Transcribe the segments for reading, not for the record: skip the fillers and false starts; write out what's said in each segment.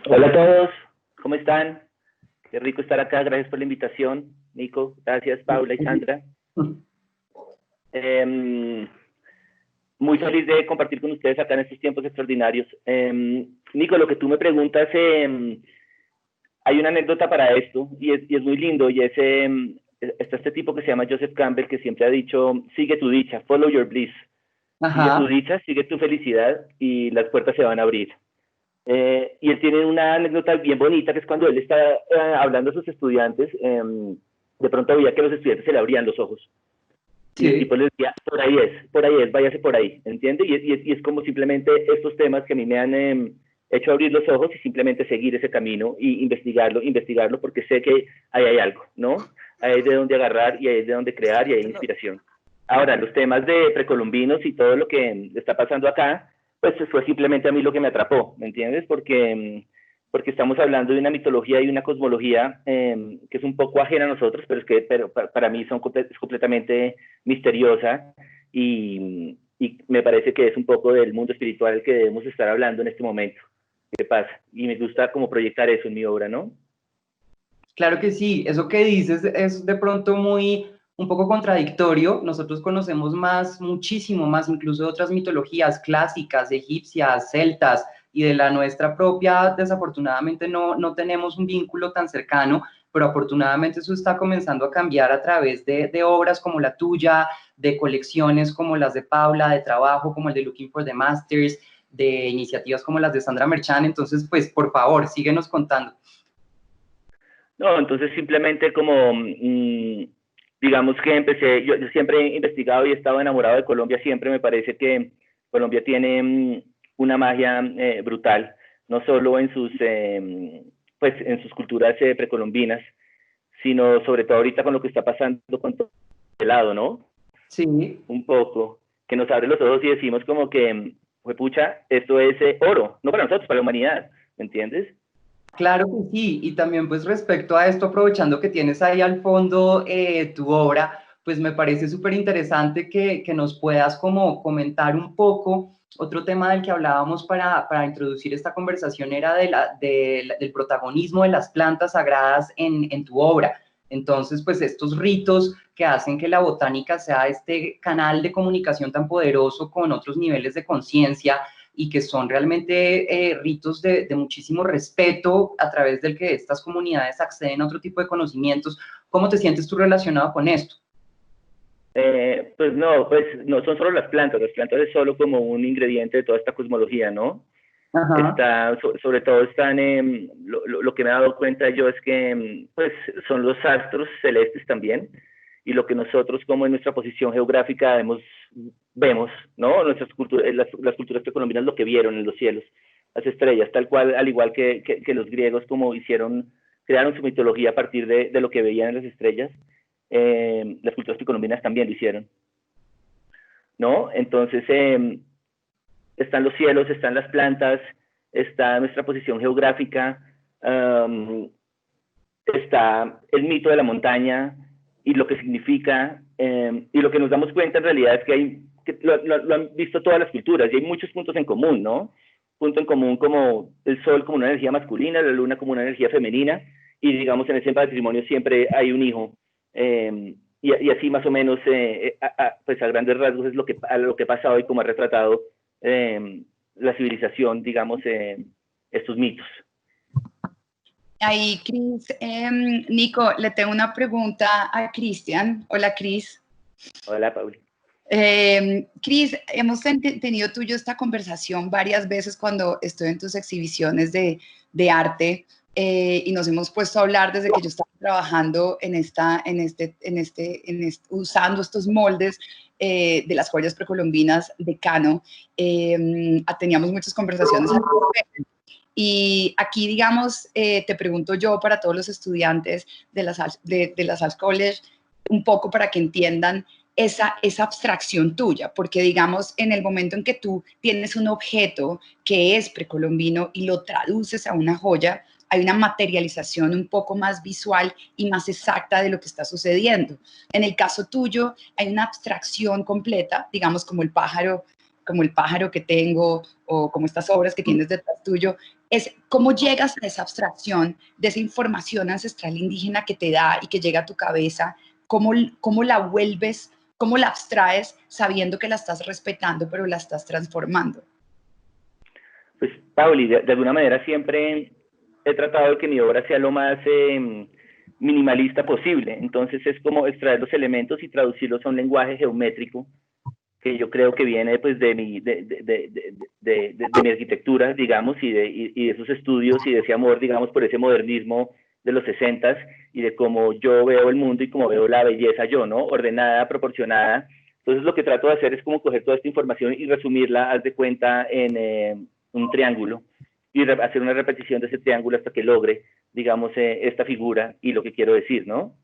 Hola a todos, ¿cómo están? Qué rico estar acá, gracias por la invitación, Nico, gracias, Paula y Sandra. Muy feliz de compartir con ustedes acá en estos tiempos extraordinarios. Nico, lo que tú me preguntas, hay una anécdota para esto y es muy lindo, y es, está este tipo que se llama Joseph Campbell, que siempre ha dicho, sigue tu dicha, follow your bliss, sigue tu Ajá, dicha, sigue tu felicidad y las puertas se van a abrir. Y él tiene una anécdota bien bonita, que es cuando él está hablando a sus estudiantes, de pronto veía que a los estudiantes se le abrían los ojos. Y el sí. tipo les decía, por ahí es, váyase por ahí, ¿entiende? Y es como simplemente estos temas que a mí me han hecho abrir los ojos y simplemente seguir ese camino y investigarlo, porque sé que ahí hay algo, ¿no? Ahí hay de dónde agarrar y ahí hay de dónde crear y hay inspiración. Ahora, los temas de precolombinos y todo lo que está pasando acá, pues fue simplemente a mí lo que me atrapó, ¿me entiendes? Porque estamos hablando de una mitología y una cosmología que es un poco ajena a nosotros, pero para mí es completamente misteriosa y me parece que es un poco del mundo espiritual el que debemos estar hablando en este momento. ¿Qué pasa? Y me gusta como proyectar eso en mi obra, ¿no? Claro que sí, eso que dices es de pronto un poco contradictorio. Nosotros conocemos más, muchísimo más, incluso de otras mitologías clásicas, egipcias, celtas, y de la nuestra propia, desafortunadamente no tenemos un vínculo tan cercano, pero afortunadamente eso está comenzando a cambiar a través de obras como la tuya, de colecciones como las de Paula, de trabajo como el de Looking for the Masters, de iniciativas como las de Sandra Merchán. Entonces, pues, por favor, síguenos contando. No, entonces simplemente como, digamos que empecé, yo siempre he investigado y he estado enamorado de Colombia, siempre me parece que Colombia tiene una magia brutal, no solo en pues, en sus culturas precolombinas, sino sobre todo ahorita con lo que está pasando con todo el lado, ¿no? Sí. Un poco, que nos abre los ojos y decimos como que, pues pucha, esto es oro, no para nosotros, para la humanidad, ¿me entiendes? Claro que sí, y también pues respecto a esto, aprovechando que tienes ahí al fondo tu obra, pues me parece súper interesante que nos puedas como comentar un poco. Otro tema del que hablábamos para introducir esta conversación era del protagonismo de las plantas sagradas en tu obra. Entonces, pues estos ritos que hacen que la botánica sea este canal de comunicación tan poderoso con otros niveles de conciencia, y que son realmente ritos de muchísimo respeto a través del que estas comunidades acceden a otro tipo de conocimientos. ¿Cómo te sientes tú relacionado con esto? Pues no son solo las plantas es solo como un ingrediente de toda esta cosmología, ¿no? Ajá. Sobre todo están, lo que me he dado cuenta yo es que pues son los astros celestes también, y lo que nosotros como en nuestra posición geográfica vemos, ¿no? Las culturas precolombinas lo que vieron en los cielos, las estrellas, tal cual, al igual que los griegos como crearon su mitología a partir de lo que veían en las estrellas, las culturas precolombinas también lo hicieron, ¿no? Entonces, están los cielos, están las plantas, está nuestra posición geográfica, um, está el mito de la montaña y lo que significa, y lo que nos damos cuenta en realidad es que lo han visto todas las culturas y hay muchos puntos en común, ¿no? Punto en común como el sol como una energía masculina, la luna como una energía femenina, y digamos en ese matrimonio siempre hay un hijo. Y así más o menos, pues a grandes rasgos es lo que pasa hoy, como ha retratado la civilización, digamos, estos mitos. Ahí, Cris, Nico, le tengo una pregunta a Cristian. Hola, Cris. Hola, Pauli. Cris, hemos tenido tú y yo esta conversación varias veces cuando estoy en tus exhibiciones de arte, y nos hemos puesto a hablar desde que yo estaba trabajando usando estos moldes de las joyas precolombinas de Cano. Teníamos muchas conversaciones. Y aquí, digamos, te pregunto yo para todos los estudiantes de la Salles College, un poco para que entiendan esa abstracción tuya, porque digamos, en el momento en que tú tienes un objeto que es precolombino y lo traduces a una joya, hay una materialización un poco más visual y más exacta de lo que está sucediendo. En el caso tuyo, hay una abstracción completa, digamos, como el pájaro que tengo o como estas obras que tienes detrás tuyo, es cómo llegas a esa abstracción de esa información ancestral indígena que te da y que llega a tu cabeza, cómo la vuelves, cómo la abstraes sabiendo que la estás respetando, pero la estás transformando. Pues, Pauli, de alguna manera siempre he tratado de que mi obra sea lo más minimalista posible. Entonces es como extraer los elementos y traducirlos a un lenguaje geométrico que yo creo que viene pues de mi arquitectura, digamos, y de esos estudios y de ese amor, digamos, por ese modernismo de los 60s y de cómo yo veo el mundo y cómo veo la belleza yo, ¿no? Ordenada, proporcionada. Entonces lo que trato de hacer es como coger toda esta información y resumirla, haz de cuenta, en un triángulo y hacer una repetición de ese triángulo hasta que logre, digamos, esta figura y lo que quiero decir, ¿no?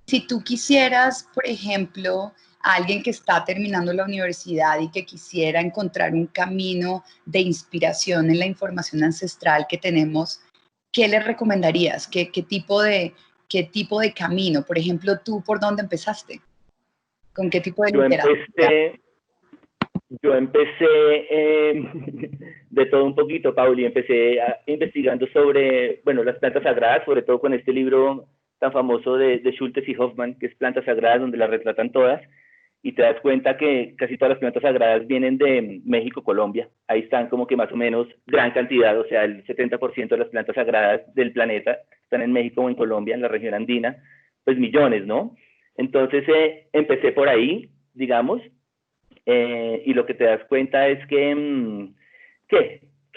Si tú quisieras, por ejemplo, a alguien que está terminando la universidad y que quisiera encontrar un camino de inspiración en la información ancestral que tenemos, ¿qué le recomendarías? ¿Qué tipo de camino? Por ejemplo, ¿tú por dónde empezaste? ¿Con qué tipo de literatura? Yo empecé de todo un poquito, Pauli. Empecé investigando sobre, bueno, las plantas sagradas, sobre todo con este libro tan famoso de Schultes y Hoffman, que es Plantas Sagradas, donde las retratan todas, y te das cuenta que casi todas las plantas sagradas vienen de México, Colombia. Ahí están como que más o menos gran cantidad, o sea, el 70% de las plantas sagradas del planeta están en México o en Colombia, en la región andina, pues millones, ¿no? Entonces empecé por ahí, digamos, y lo que te das cuenta es que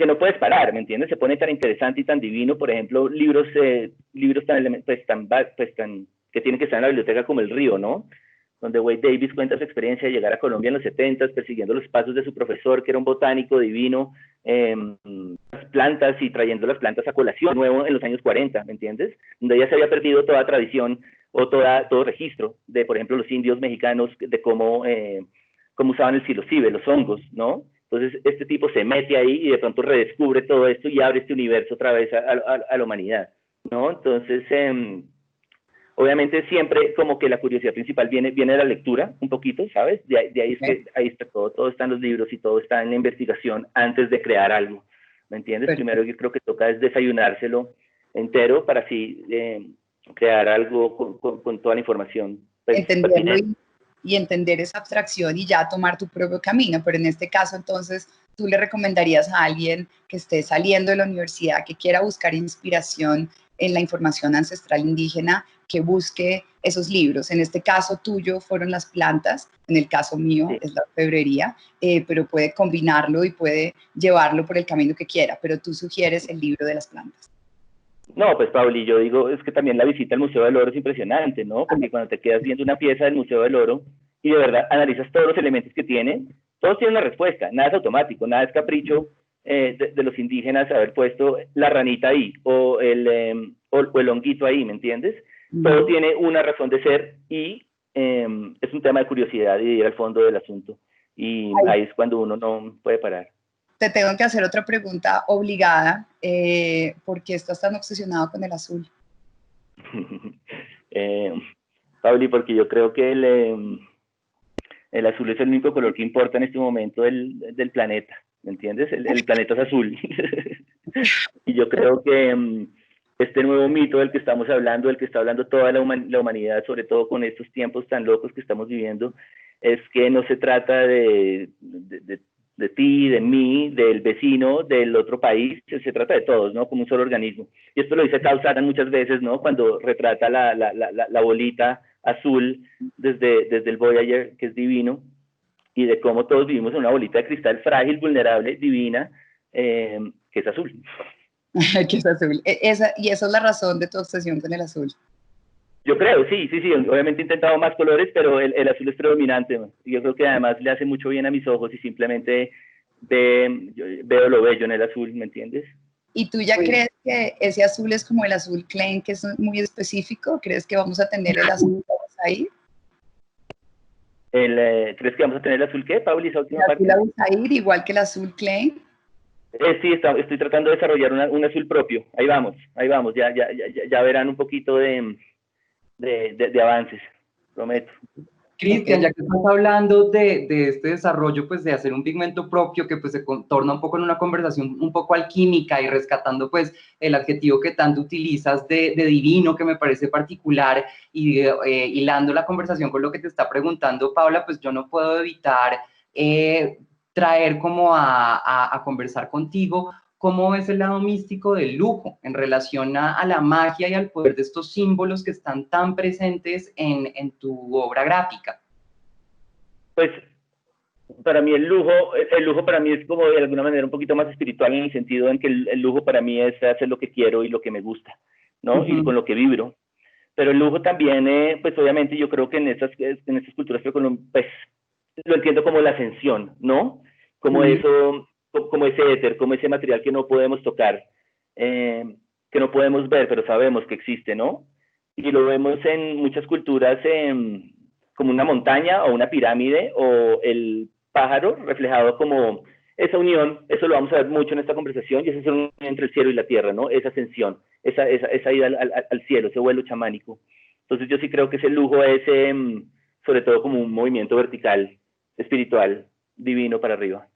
no puedes parar, ¿me entiendes? Se pone tan interesante y tan divino, por ejemplo, libros tan que tienen que estar en la biblioteca como El Río, ¿no? Donde Wade Davis cuenta su experiencia de llegar a Colombia en los 70s, persiguiendo los pasos de su profesor, que era un botánico divino, las plantas y trayendo las plantas a colación, nuevo en los años 40, ¿me entiendes? Donde ya se había perdido toda tradición o todo registro de, por ejemplo, los indios mexicanos, de cómo usaban el psilocibe, los hongos, ¿no? Entonces, este tipo se mete ahí y de pronto redescubre todo esto y abre este universo otra vez a la humanidad, ¿no? Entonces, obviamente siempre como que la curiosidad principal viene de la lectura, un poquito, ¿sabes? De ahí, es que, ahí está todo está en los libros y todo está en la investigación antes de crear algo, ¿me entiendes? Perfecto. Primero yo creo que toca es desayunárselo entero para así crear algo con toda la información. Pues, entenderlo y entender esa abstracción y ya tomar tu propio camino, pero en este caso entonces tú le recomendarías a alguien que esté saliendo de la universidad, que quiera buscar inspiración en la información ancestral indígena, que busque esos libros. En este caso tuyo fueron las plantas, en el caso mío sí, es la orfebrería, pero puede combinarlo y puede llevarlo por el camino que quiera, pero tú sugieres el libro de las plantas. No, pues Pauli, yo digo, es que también la visita al Museo del Oro es impresionante, ¿no? Porque cuando te quedas viendo una pieza del Museo del Oro y de verdad analizas todos los elementos que tiene, todos tienen una respuesta, nada es automático, nada es capricho de los indígenas haber puesto la ranita ahí o el honguito ahí, ¿me entiendes? Todo tiene una razón de ser y es un tema de curiosidad y de ir al fondo del asunto. Y ahí es cuando uno no puede parar. Te tengo que hacer otra pregunta obligada. ¿Por qué estás tan obsesionado con el azul? Pauli, porque yo creo que el azul es el único color que importa en este momento del planeta, ¿me entiendes? El planeta es azul. Y yo creo que este nuevo mito del que estamos hablando, del que está hablando toda la humanidad, sobre todo con estos tiempos tan locos que estamos viviendo, es que no se trata de ti, de mí, del vecino, del otro país, se trata de todos, ¿no? Como un solo organismo. Y esto lo dice Carl Sagan muchas veces, ¿no? Cuando retrata la bolita azul desde el Voyager, que es divino, y de cómo todos vivimos en una bolita de cristal frágil, vulnerable, divina, que es azul. Que es azul. Y esa es la razón de tu obsesión con el azul. Yo creo, sí. Obviamente he intentado más colores, pero el azul es predominante, ¿no? Yo creo que además le hace mucho bien a mis ojos y simplemente veo lo bello en el azul, ¿me entiendes? ¿Y tú ya crees que ese azul es como el azul Klein, que es muy específico? ¿Crees que vamos a tener el azul ahí? ¿Crees que vamos a tener el azul qué, Pauli, esa última parte? ¿El azul Azair, igual que el azul Klein? Sí, estoy tratando de desarrollar un azul propio. Ahí vamos. Ya verán un poquito de avances, prometo. Cristian, ya que estás hablando de este desarrollo, pues de hacer un pigmento propio que pues se torna un poco en una conversación un poco alquímica y rescatando pues el adjetivo que tanto utilizas de divino, que me parece particular, y hilando la conversación con lo que te está preguntando Paula, pues yo no puedo evitar traer como a conversar contigo cómo es el lado místico del lujo en relación a la magia y al poder de estos símbolos que están tan presentes en tu obra gráfica. Pues para mí el lujo para mí es como de alguna manera un poquito más espiritual en el sentido en que el lujo para mí es hacer lo que quiero y lo que me gusta, ¿no? Y con lo que vibro. Pero el lujo también, pues obviamente yo creo que en estas culturas precolombinas, pues lo entiendo como la ascensión, ¿no? Como eso, como ese éter, como ese material que no podemos tocar, que no podemos ver, pero sabemos que existe, ¿no? Y lo vemos en muchas culturas como una montaña o una pirámide o el pájaro reflejado como esa unión. Eso lo vamos a ver mucho en esta conversación, y esa es la unión entre el cielo y la tierra, ¿no? Esa ascensión, esa ida al cielo, ese vuelo chamánico. Entonces yo sí creo que ese lujo es sobre todo como un movimiento vertical, espiritual, divino para arriba.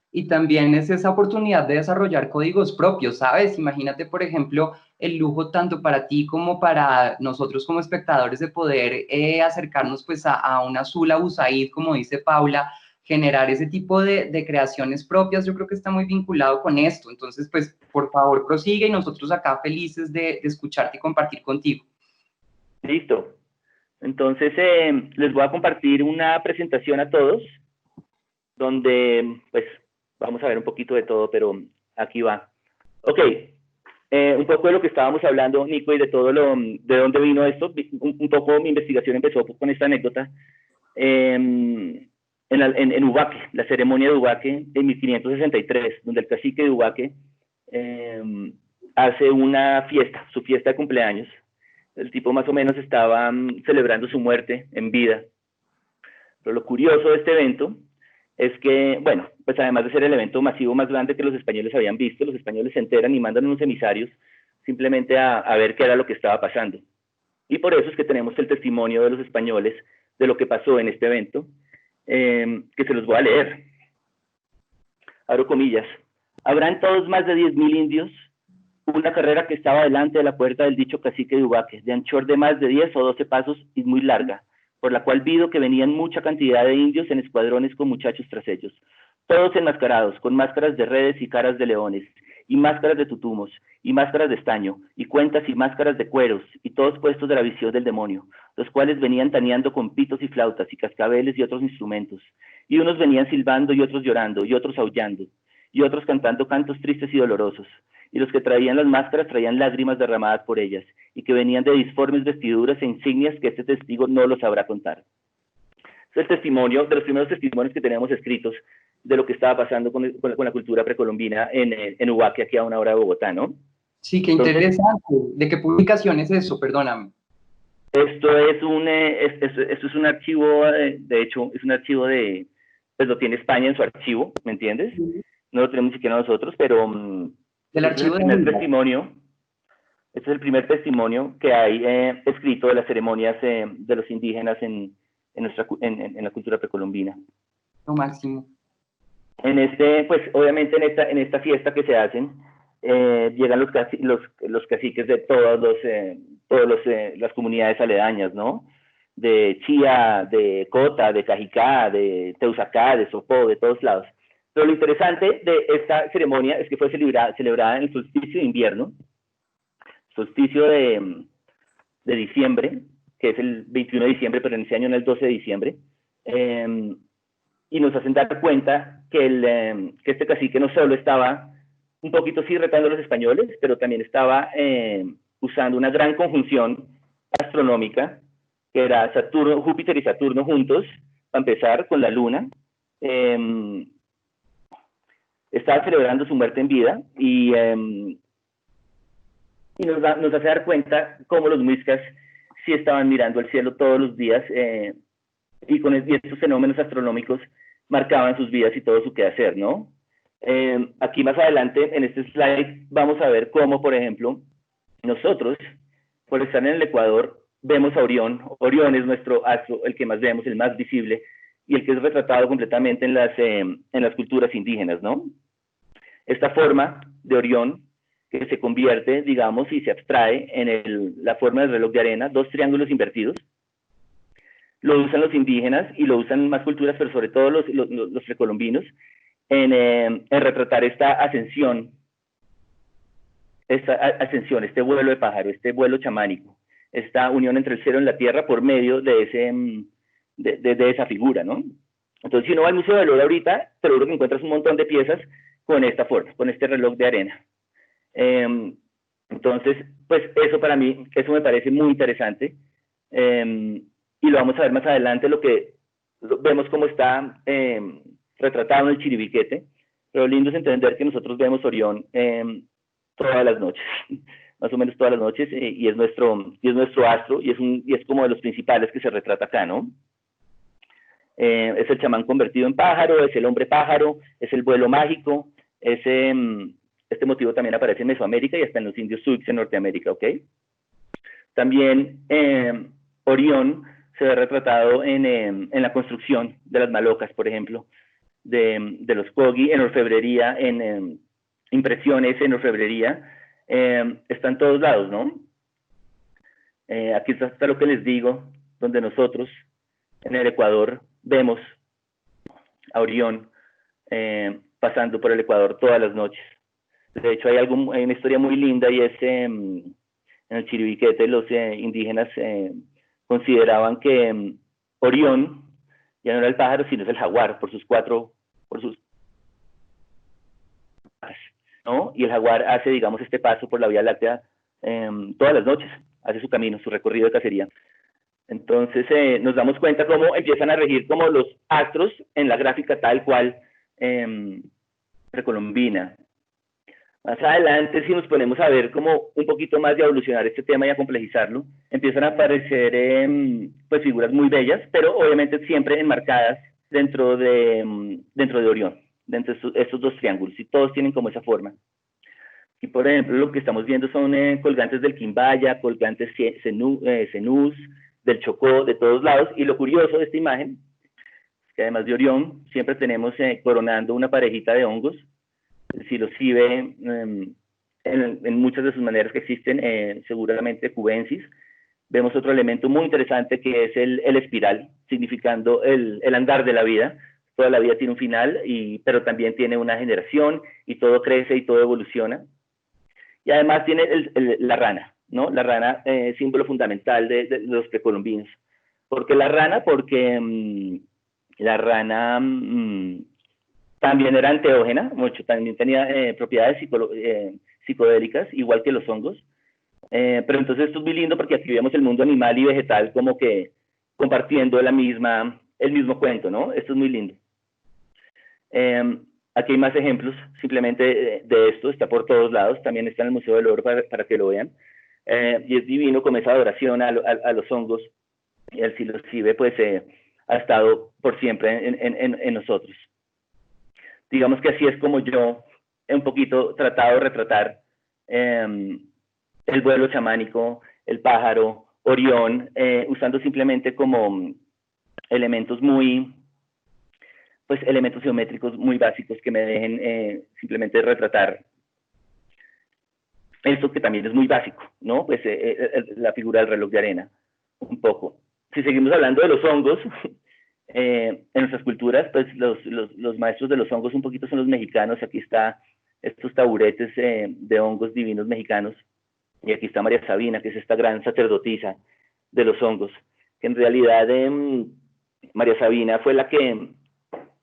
Y también es esa oportunidad de desarrollar códigos propios, ¿sabes? Imagínate, por ejemplo, el lujo tanto para ti como para nosotros como espectadores de poder acercarnos pues a una Azula Busaid, como dice Paula, generar ese tipo de creaciones propias. Yo creo que está muy vinculado con esto. Entonces, pues, por favor, prosigue, y nosotros acá felices de escucharte y compartir contigo. Listo. Entonces, les voy a compartir una presentación a todos, donde, pues, vamos a ver un poquito de todo, pero aquí va. Ok, un poco de lo que estábamos hablando, Nico, y de todo de dónde vino esto. Un poco mi investigación empezó con esta anécdota. En Ubaque, la ceremonia de Ubaque en 1563, donde el cacique de Ubaque hace una fiesta, su fiesta de cumpleaños. El tipo más o menos estaba celebrando su muerte en vida. Pero lo curioso de este evento es que, bueno, pues además de ser el evento masivo más grande que los españoles habían visto, los españoles se enteran y mandan unos emisarios simplemente a ver qué era lo que estaba pasando. Y por eso es que tenemos el testimonio de los españoles de lo que pasó en este evento, que se los voy a leer. Abro comillas. Habrán todos más de 10.000 indios, una carrera que estaba delante de la puerta del dicho cacique de Ubaque, de anchor de más de 10 o 12 pasos y muy larga, por la cual vido que venían mucha cantidad de indios en escuadrones con muchachos tras ellos, todos enmascarados, con máscaras de redes y caras de leones, y máscaras de tutumos, y máscaras de estaño, y cuentas y máscaras de cueros, y todos puestos de la visión del demonio, los cuales venían tañando con pitos y flautas, y cascabeles y otros instrumentos, y unos venían silbando y otros llorando, y otros aullando, y otros cantando cantos tristes y dolorosos, y los que traían las máscaras traían lágrimas derramadas por ellas, y que venían de disformes vestiduras e insignias que este testigo no los sabrá contar. Es el testimonio, de los primeros testimonios que tenemos escritos de lo que estaba pasando con la cultura precolombina en Ubaque, aquí a una hora de Bogotá, ¿no? Sí, qué interesante. ¿De qué publicación es eso? Perdóname. Esto es un archivo, de hecho, es un archivo pues lo tiene España en su archivo, ¿me entiendes? No lo tenemos ni siquiera nosotros, pero del archivo este es el primer testimonio que hay escrito de las ceremonias de los indígenas en la cultura precolombina. Lo máximo. Pues obviamente en esta fiesta que se hacen, llegan los caciques de todas las comunidades aledañas, ¿no? De Chía, de Cota, de Cajicá, de Teusacá, de Sopó, de todos lados. Pero lo interesante de esta ceremonia es que fue celebrada en el solsticio de invierno, solsticio de diciembre, que es el 21 de diciembre, pero en ese año no el 12 de diciembre, y nos hacen dar cuenta que este cacique no solo estaba un poquito sí retando a los españoles, pero también estaba usando una gran conjunción astronómica, que era Júpiter y Saturno juntos, para empezar con la luna. Estaba celebrando su muerte en vida y nos hace dar cuenta cómo los muiscas sí estaban mirando al cielo todos los días y estos fenómenos astronómicos marcaban sus vidas y todo su quehacer, ¿no? Aquí más adelante, en este slide, vamos a ver cómo, por ejemplo, nosotros, por estar en el Ecuador, vemos a Orión. Orión es nuestro astro, el que más vemos, el más visible, y el que es retratado completamente en las culturas indígenas, ¿no? Esta forma de Orión, que se convierte, digamos, y se abstrae en la forma del reloj de arena, dos triángulos invertidos, lo usan los indígenas y lo usan más culturas, pero sobre todo los precolombinos, en retratar esta ascensión, este vuelo de pájaro, este vuelo chamánico, esta unión entre el cielo y la tierra por medio de esa figura, ¿no? Entonces, si uno va al Museo del Oro ahorita, te lo juro que encuentras un montón de piezas con esta forma, con este reloj de arena. Entonces, pues eso para mí, eso me parece muy interesante, y lo vamos a ver más adelante, vemos cómo está retratado en el Chiribiquete, pero lindo es entender que nosotros vemos Orión todas las noches, más o menos todas las noches, y es nuestro astro, y es como de los principales que se retrata acá, ¿no? Es el chamán convertido en pájaro, es el hombre pájaro, es el vuelo mágico, este motivo también aparece en Mesoamérica y hasta en los indios Sioux en Norteamérica, ¿ok? También Orión se ve retratado en la construcción de las malocas, por ejemplo, de los Kogi, en orfebrería, en impresiones, en orfebrería, está en todos lados, ¿no? Aquí está lo que les digo, donde nosotros, en el Ecuador, vemos a Orión pasando por el Ecuador todas las noches. De hecho, hay una historia muy linda, y es en el Chiribiquete los indígenas consideraban que Orión ya no era el pájaro, sino es el jaguar, ¿no? Y el jaguar hace, digamos, este paso por la Vía Láctea todas las noches, hace su camino, su recorrido de cacería. Entonces nos damos cuenta cómo empiezan a regir como los astros en la gráfica tal cual precolombina. Más adelante, si nos ponemos a ver como un poquito más de evolucionar este tema y a complejizarlo, empiezan a aparecer pues figuras muy bellas, pero obviamente siempre enmarcadas dentro de Orión, dentro de estos dos triángulos, y todos tienen como esa forma. Y por ejemplo, lo que estamos viendo son colgantes del Quimbaya, colgantes cenús, del Chocó, de todos lados, y lo curioso de esta imagen es que además de Orión, siempre tenemos coronando una parejita de hongos, si los ve en muchas de sus maneras que existen, seguramente cubensis. Vemos otro elemento muy interesante que es el espiral, significando el andar de la vida. Toda la vida tiene un final, pero también tiene una generación, y todo crece y todo evoluciona. Y además tiene la rana, ¿no? La rana, símbolo fundamental de los precolombinos. ¿Por qué la rana? Porque la rana también era enteógena, también tenía propiedades psicodélicas, igual que los hongos. Pero entonces esto es muy lindo porque aquí vemos el mundo animal y vegetal como que compartiendo el mismo cuento, ¿no? Esto es muy lindo. Aquí hay más ejemplos simplemente de esto, está por todos lados, también está en el Museo del Oro para que lo vean. Y es divino como esa adoración a los hongos, y el psilocibe pues ha estado por siempre en nosotros. Digamos que así es como yo he un poquito tratado de retratar el vuelo chamánico, el pájaro, Orión, usando simplemente como elementos elementos geométricos muy básicos que me dejen simplemente retratar esto que también es muy básico, ¿no? Pues la figura del reloj de arena, un poco. Si seguimos hablando de los hongos, en nuestras culturas, pues los maestros de los hongos un poquito son los mexicanos. Aquí está estos taburetes de hongos divinos mexicanos, y aquí está María Sabina, que es esta gran sacerdotisa de los hongos, que en realidad María Sabina fue la que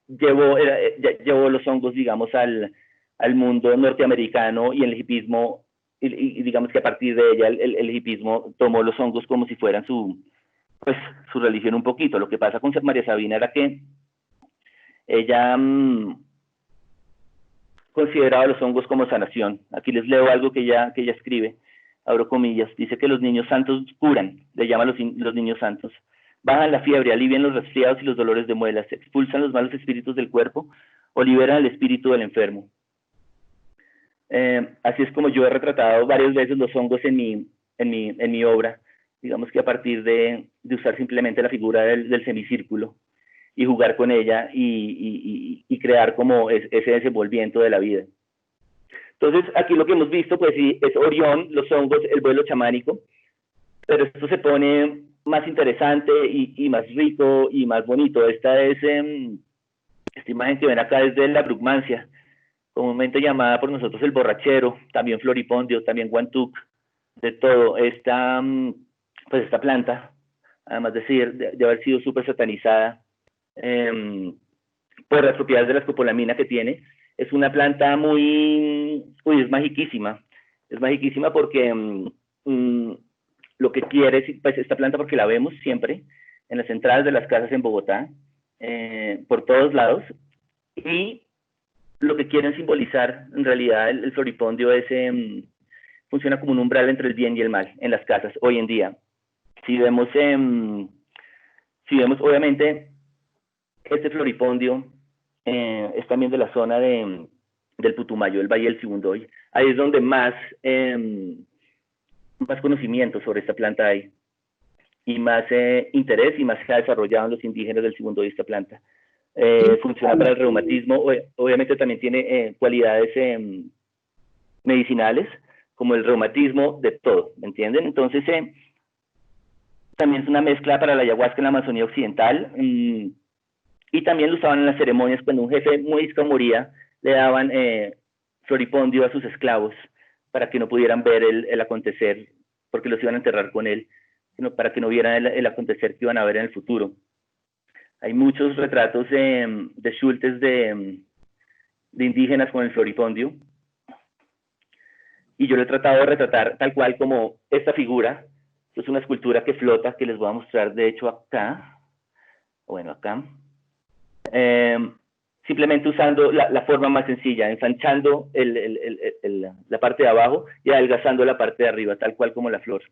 llevó los hongos, digamos, al mundo norteamericano, y el hipismo, y digamos que a partir de ella el hipismo tomó los hongos como si fueran su religión un poquito. Lo que pasa con María Sabina era que ella consideraba los hongos como sanación. Aquí les leo algo que ella escribe, abro comillas, dice que los niños santos curan, le llaman los niños santos. Bajan la fiebre, alivian los resfriados y los dolores de muelas, expulsan los malos espíritus del cuerpo o liberan el espíritu del enfermo. Así es como yo he retratado varias veces los hongos en mi obra, digamos que a partir de usar simplemente la figura del semicírculo y jugar con ella y crear como ese desenvolvimiento de la vida. Entonces, aquí lo que hemos visto, pues sí, es Orión, los hongos, el vuelo chamánico, pero esto se pone más interesante y más rico y más bonito. Esta imagen que ven acá es de la Brugmansia, comúnmente llamada por nosotros el borrachero, también floripondio, también guantuc, de todo. Pues esta planta, además de haber sido súper satanizada por las propiedades de la escopolamina que tiene, es una planta es magiquísima. Es magiquísima porque lo que quiere es, pues esta planta, porque la vemos siempre en las entradas de las casas en Bogotá, por todos lados, y lo que quieren simbolizar, en realidad, el floripondio funciona como un umbral entre el bien y el mal en las casas hoy en día. Si vemos obviamente, este floripondio es también de la zona del Putumayo, el Valle del Sibundoy. Ahí es donde más conocimiento sobre esta planta hay, y más interés, y más se ha desarrollado en los indígenas del Sibundoy esta planta. Funciona para el reumatismo, obviamente también tiene cualidades medicinales, como el reumatismo, de todo, ¿me entienden? Entonces, también es una mezcla para la ayahuasca en la Amazonía Occidental, y también lo usaban en las ceremonias. Cuando un jefe muisca moría, le daban floripondio a sus esclavos para que no pudieran ver el acontecer, porque los iban a enterrar con él, sino para que no vieran el acontecer que iban a ver en el futuro. Hay muchos retratos de Schultes de indígenas con el floripondio, y yo lo he tratado de retratar tal cual como esta figura. Esto es una escultura que flota, que les voy a mostrar de hecho acá, bueno, acá. Simplemente usando la forma más sencilla, ensanchando la parte de abajo y adelgazando la parte de arriba, tal cual como la flor.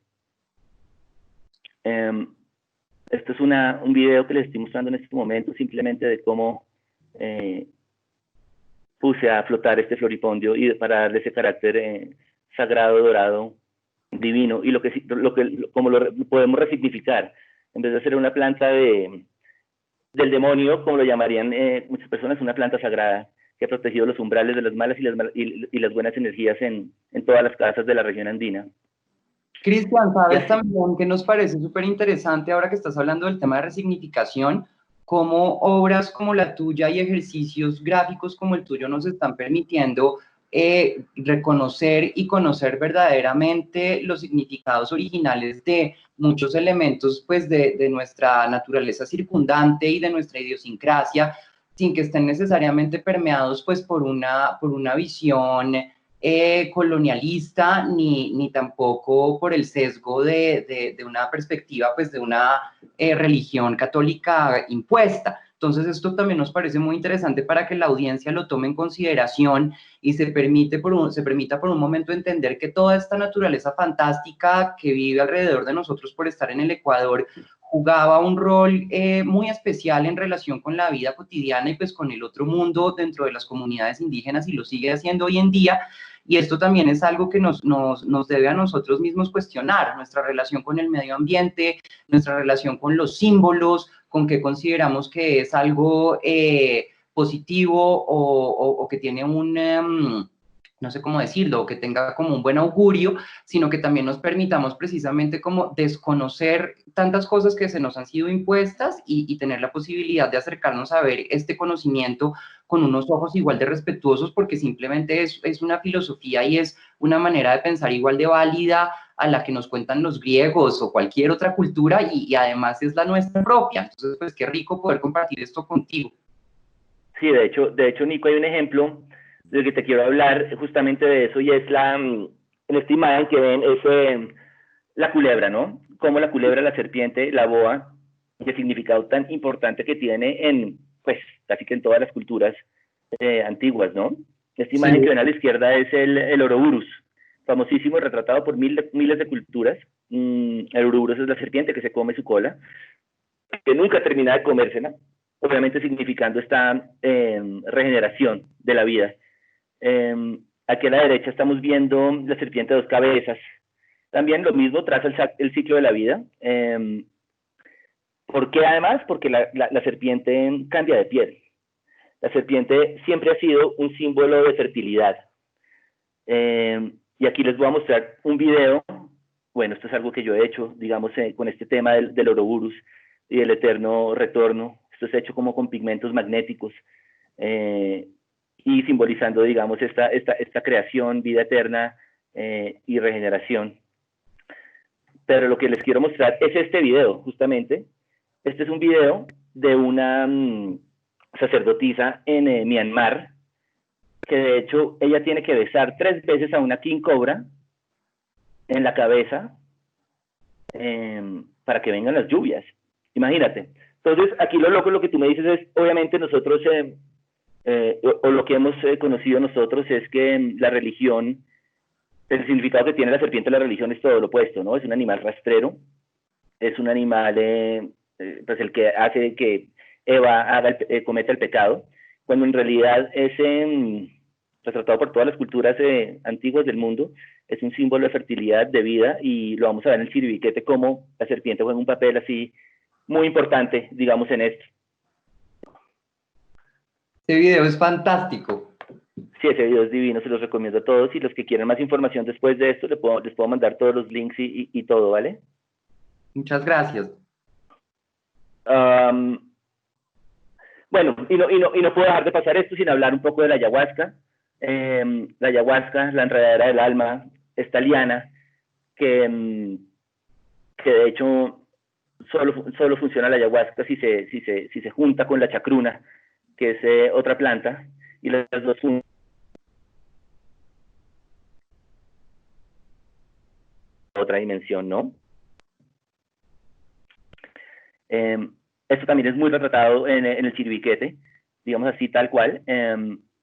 Esto es un video que les estoy mostrando en este momento, simplemente de cómo puse a flotar este floripondio y para darle ese carácter sagrado, dorado, divino, y como lo podemos resignificar. En vez de ser una planta del demonio, como lo llamarían muchas personas, una planta sagrada que ha protegido los umbrales de las malas y las buenas energías en todas las casas de la región andina. Cristian, sabes también que nos parece súper interesante ahora que estás hablando del tema de resignificación, cómo obras como la tuya y ejercicios gráficos como el tuyo nos están permitiendo reconocer y conocer verdaderamente los significados originales de muchos elementos, pues, de nuestra naturaleza circundante y de nuestra idiosincrasia, sin que estén necesariamente permeados, pues, por una visión colonialista, ni tampoco por el sesgo de una perspectiva, pues, de una religión católica impuesta. Entonces, esto también nos parece muy interesante para que la audiencia lo tome en consideración y se permita por un momento entender que toda esta naturaleza fantástica que vive alrededor de nosotros por estar en el Ecuador jugaba un rol muy especial en relación con la vida cotidiana y pues con el otro mundo dentro de las comunidades indígenas, y lo sigue haciendo hoy en día. Y esto también es algo que nos debe a nosotros mismos cuestionar, nuestra relación con el medio ambiente, nuestra relación con los símbolos, con qué consideramos que es algo positivo o que tiene no sé cómo decirlo, que tenga como un buen augurio, sino que también nos permitamos precisamente como desconocer tantas cosas que se nos han sido impuestas y tener la posibilidad de acercarnos a ver este conocimiento con unos ojos igual de respetuosos, porque simplemente es una filosofía y es una manera de pensar igual de válida a la que nos cuentan los griegos o cualquier otra cultura, y además es la nuestra propia. Entonces, pues qué rico poder compartir esto contigo. Sí, de hecho, Nico, hay un ejemplo del que te quiero hablar justamente de eso, y es en esta imagen que ven, es la culebra, ¿no? Como la culebra, la serpiente, la boa, y el significado tan importante que tiene pues, casi que en todas las culturas antiguas, ¿no? Esta imagen que ven a la izquierda es el Ouroboros, famosísimo, retratado por miles de culturas. El Ouroboros es la serpiente que se come su cola, que nunca termina de comérsela, obviamente significando esta regeneración de la vida. Aquí a la derecha estamos viendo la serpiente de dos cabezas, también lo mismo, traza el ciclo de la vida. ¿Por qué además? Porque la serpiente cambia de piel. La serpiente siempre ha sido un símbolo de fertilidad. Y aquí les voy a mostrar un video. Bueno, esto es algo que yo he hecho, digamos, con este tema del Ouroboros y del eterno retorno. Esto es hecho como con pigmentos magnéticos y simbolizando, digamos, esta creación, vida eterna y regeneración. Pero lo que les quiero mostrar es este video, justamente. Este es un video de una sacerdotisa en Myanmar, que de hecho ella tiene que besar 3 veces a una king cobra en la cabeza para que vengan las lluvias. Imagínate. Entonces, aquí lo loco, lo que tú me dices es, obviamente nosotros, o lo que hemos conocido nosotros es que la religión, el significado que tiene la serpiente de la religión es todo lo opuesto, ¿no? Es un animal rastrero, es un animal, pues el que hace que Eva cometa el pecado, cuando en realidad es retratado por todas las culturas antiguas del mundo, es un símbolo de fertilidad, de vida, y lo vamos a ver en el Chiribiquete como la serpiente juega un papel así muy importante, digamos, en esto. Este video es fantástico. Sí, ese video es divino, se los recomiendo a todos, y los que quieran más información después de esto, les puedo mandar todos los links y todo, ¿vale? Muchas gracias. Bueno, y no puedo dejar de pasar esto sin hablar un poco de la ayahuasca. La ayahuasca, la enredadera del alma, esta liana, que de hecho solo funciona la ayahuasca si se junta con la chacruna, que es otra planta, y las dos funcionan. Otra dimensión, ¿no? Esto también es muy retratado en el Chiribiquete, digamos así, tal cual,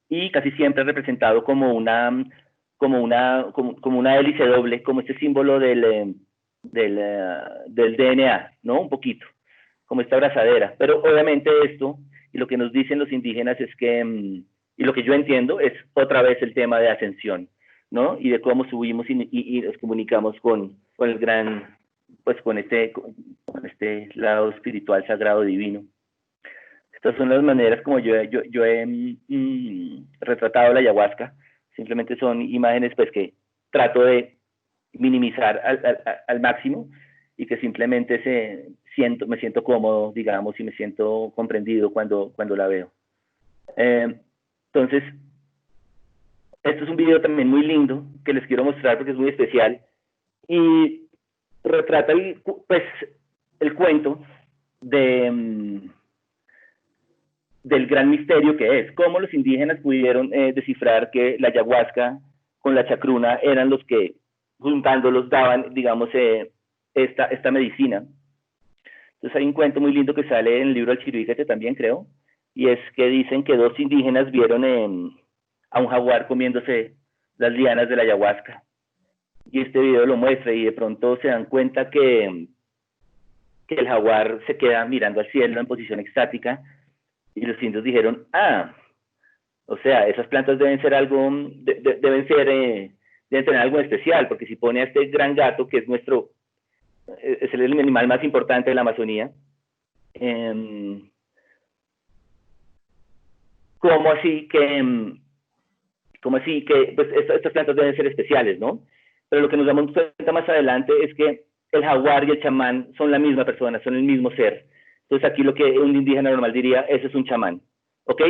y casi siempre representado como una hélice doble, como este símbolo del DNA, ¿no? Un poquito, como esta abrazadera. Pero obviamente esto, y lo que nos dicen los indígenas es que, y lo que yo entiendo, es otra vez el tema de ascensión, ¿no? Y de cómo subimos y nos comunicamos con el gran, pues con este lado espiritual, sagrado, divino. Estas son las maneras como yo he retratado la ayahuasca. Simplemente son imágenes pues que trato de minimizar al máximo y que simplemente me siento cómodo, digamos, y me siento comprendido cuando la veo. Entonces, esto es un video también muy lindo que les quiero mostrar porque es muy especial y retrata el cuento del gran misterio que es cómo los indígenas pudieron descifrar que la ayahuasca con la chacruna eran los que juntándolos daban, digamos, esta medicina. Entonces hay un cuento muy lindo que sale en el libro del Chiribiquete también, creo, y es que dicen que 2 indígenas vieron a un jaguar comiéndose las lianas de la ayahuasca. Y este video lo muestra y de pronto se dan cuenta que el jaguar se queda mirando al cielo en posición extática y los indios dijeron, o sea, esas plantas deben ser algo, deben tener algo especial, porque si pone a este gran gato, que es el animal más importante de la Amazonía, ¿cómo así que pues estas plantas deben ser especiales, ¿no? Pero lo que nos damos cuenta más adelante es que el jaguar y el chamán son la misma persona, son el mismo ser. Entonces aquí lo que un indígena normal diría, ese es un chamán. ¿Ok?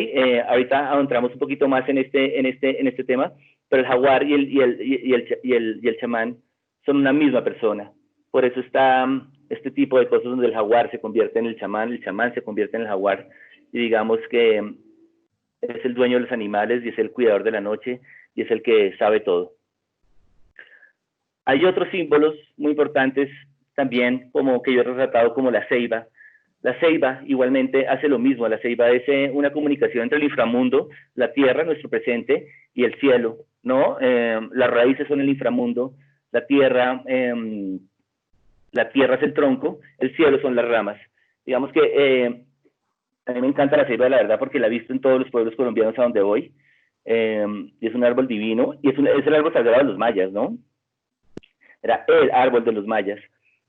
Ahorita adentramos un poquito más en este tema, pero el jaguar y el chamán son una misma persona. Por eso está este tipo de cosas donde el jaguar se convierte en el chamán se convierte en el jaguar, y digamos que es el dueño de los animales y es el cuidador de la noche y es el que sabe todo. Hay otros símbolos muy importantes también, como que yo he retratado, como la ceiba. La ceiba igualmente hace lo mismo. La ceiba es una comunicación entre el inframundo, la tierra, nuestro presente, y el cielo, ¿no? Las raíces son el inframundo, la tierra es el tronco, el cielo son las ramas. Digamos que a mí me encanta la ceiba, la verdad, porque la he visto en todos los pueblos colombianos a donde voy. Y es un árbol divino, y es el árbol sagrado de los mayas, ¿no? era el árbol de los mayas,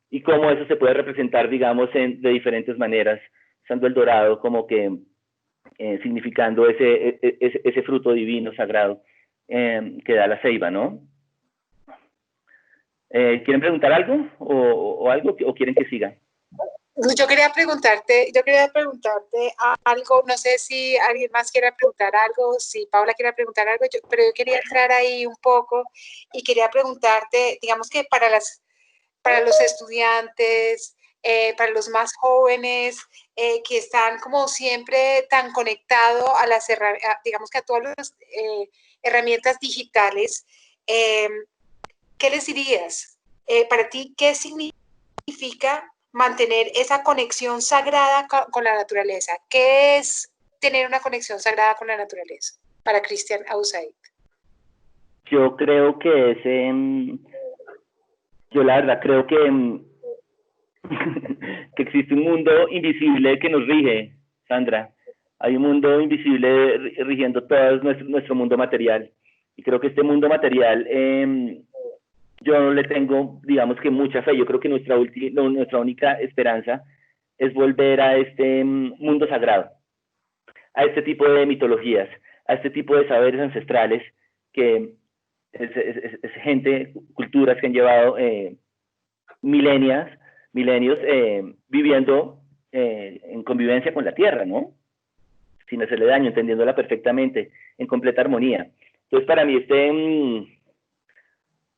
y cómo eso se puede representar, digamos, de diferentes maneras, usando el dorado como que significando ese fruto divino, sagrado, que da la ceiba, ¿no? ¿Quieren preguntar algo o algo o quieren que siga? Yo quería preguntarte algo, no sé si alguien más quiere preguntar algo, si Paula quiere preguntar algo, pero yo quería entrar ahí un poco y quería preguntarte, digamos que para los estudiantes, para los más jóvenes, que están como siempre tan conectados a las digamos que a todas las herramientas digitales, ¿qué les dirías? Para ti, ¿qué significa mantener esa conexión sagrada con la naturaleza? ¿Qué es tener una conexión sagrada con la naturaleza para Cristian Ausaid? Yo creo que yo la verdad creo que que existe un mundo invisible que nos rige, Sandra. Hay un mundo invisible rigiendo todo nuestro mundo material. Y creo que este mundo material, yo no le tengo, digamos que mucha fe. Yo creo que nuestra única esperanza es volver a este mundo sagrado, a este tipo de mitologías, a este tipo de saberes ancestrales que es gente, culturas que han llevado milenios viviendo en convivencia con la tierra, ¿no? Sin hacerle daño, entendiéndola perfectamente, en completa armonía. Entonces, para mí, este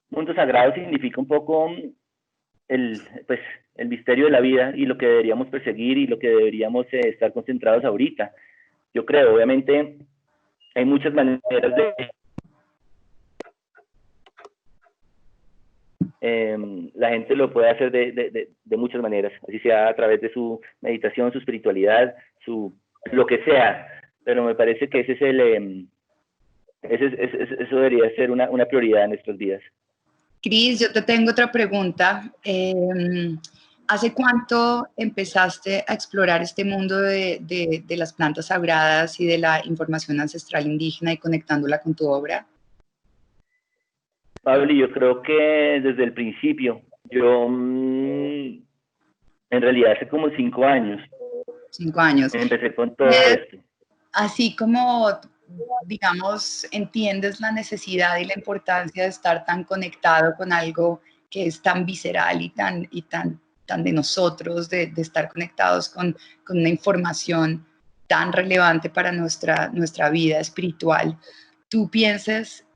mundo sagrado significa un poco el misterio de la vida y lo que deberíamos perseguir y lo que deberíamos estar concentrados ahorita. Yo creo, obviamente, hay muchas maneras la gente lo puede hacer de muchas maneras, así sea a través de su meditación, su espiritualidad, lo que sea, pero me parece que ese es eso debería ser una prioridad en nuestras vidas. Cris, yo te tengo otra pregunta. ¿Hace cuánto empezaste a explorar este mundo de las plantas sagradas y de la información ancestral indígena y conectándola con tu obra? Pablo, yo creo que desde el principio, yo en realidad hace como 5 años. 5 años. Empecé con todo esto. Así como, digamos, entiendes la necesidad y la importancia de estar tan conectado con algo que es tan visceral y tan de nosotros, de estar conectados con una información tan relevante para nuestra vida espiritual. ¿Tú piensas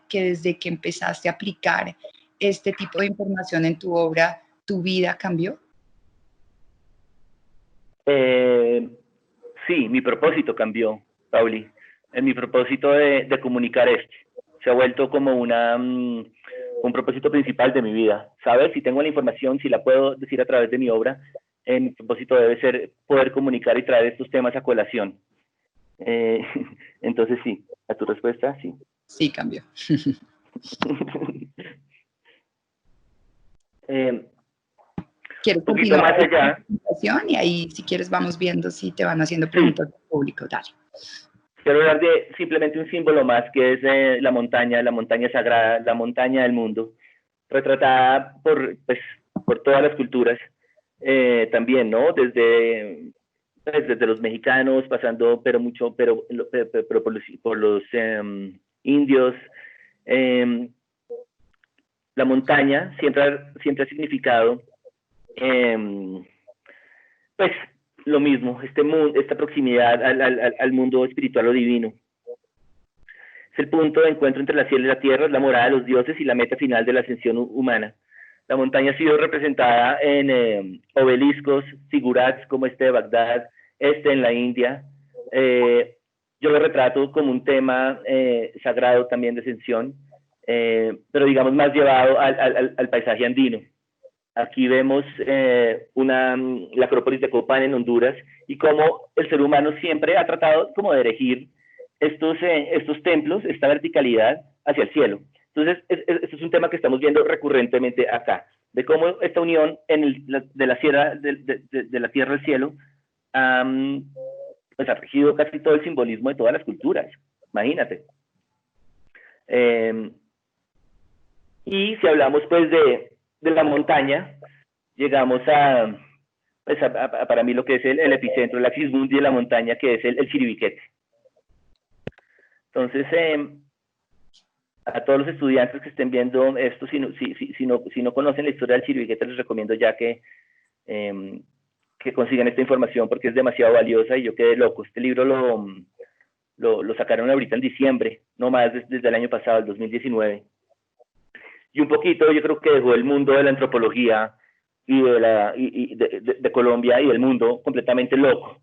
que desde que empezaste a aplicar este tipo de información en tu obra, tu vida cambió? Sí, mi propósito cambió, Pauli. Mi propósito de comunicar esto se ha vuelto como un propósito principal de mi vida. ¿Sabes? Si tengo la información, si la puedo decir a través de mi obra, mi propósito debe ser poder comunicar y traer estos temas a colación. Entonces sí, a tu respuesta, sí. Sí, cambió. Quiero continuar más allá. Y ahí, si quieres, vamos viendo si te van haciendo preguntas del público. Dale. Quiero hablar de simplemente un símbolo más, que es la montaña sagrada, la montaña del mundo, retratada por todas las culturas, también, ¿no? Desde los mexicanos, pasando por los indios. La montaña siempre ha significado pues lo mismo, esta proximidad al mundo espiritual o divino. Es el punto de encuentro entre la cielo y la tierra, es la morada de los dioses y la meta final de la ascensión humana. La montaña ha sido representada en obeliscos, figurats como este de Bagdad, en la India. Yo lo retrato como un tema sagrado también de ascensión, pero digamos más llevado al paisaje andino. Aquí vemos la Acrópolis de Copán en Honduras y cómo el ser humano siempre ha tratado como de erigir estos templos, esta verticalidad hacia el cielo. Entonces, esto es un tema que estamos viendo recurrentemente acá, de cómo esta unión de la tierra al cielo pues ha regido casi todo el simbolismo de todas las culturas, imagínate. Y si hablamos pues de la montaña, llegamos pues para mí lo que es el epicentro, el axis mundi de la montaña, que es el Chiribiquete. Entonces, a todos los estudiantes que estén viendo esto, si no conocen la historia del Chiribiquete, les recomiendo ya que consigan esta información porque es demasiado valiosa y yo quedé loco. Este libro lo sacaron ahorita en diciembre, no más desde el año pasado, el 2019. Y un poquito yo creo que dejó el mundo de la antropología y de Colombia y del mundo completamente loco.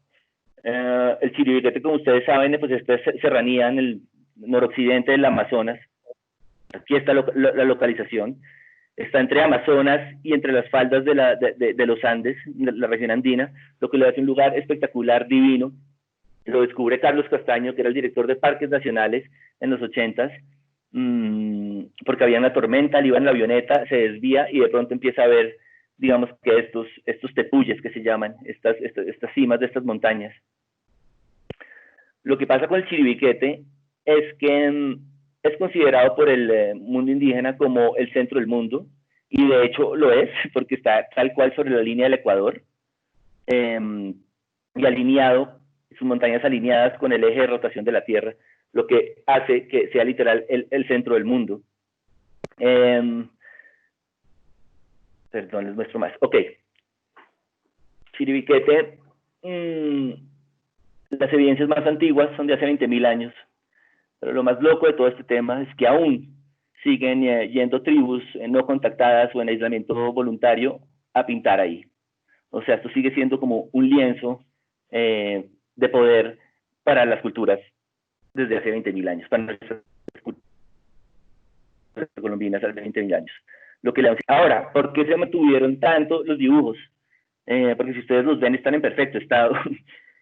El Chiribiquete, como ustedes saben, pues esta es serranía en el noroccidente del Amazonas. Aquí está la localización. Está entre Amazonas y entre las faldas de los Andes, la región andina, lo que le hace un lugar espectacular, divino. Lo descubre Carlos Castaño, que era el director de Parques Nacionales en los 80s, porque había una tormenta, él iba en la avioneta, se desvía y de pronto empieza a ver, digamos que estos tepuyes que se llaman, estas cimas de estas montañas. Lo que pasa con el Chiribiquete es que es considerado por el mundo indígena como el centro del mundo, y de hecho lo es, porque está tal cual sobre la línea del Ecuador, y alineado, sus montañas alineadas con el eje de rotación de la Tierra, lo que hace que sea literal el centro del mundo. Perdón, les muestro más. Ok. Chiribiquete, las evidencias más antiguas son de hace 20.000 años, pero lo más loco de todo este tema es que aún siguen yendo tribus no contactadas o en aislamiento voluntario a pintar ahí. O sea, esto sigue siendo como un lienzo de poder para las culturas desde hace 20.000 años, para nuestras culturas colombianas hace 20.000 años. Ahora, ¿por qué se mantuvieron tanto los dibujos? Porque si ustedes los ven, están en perfecto estado.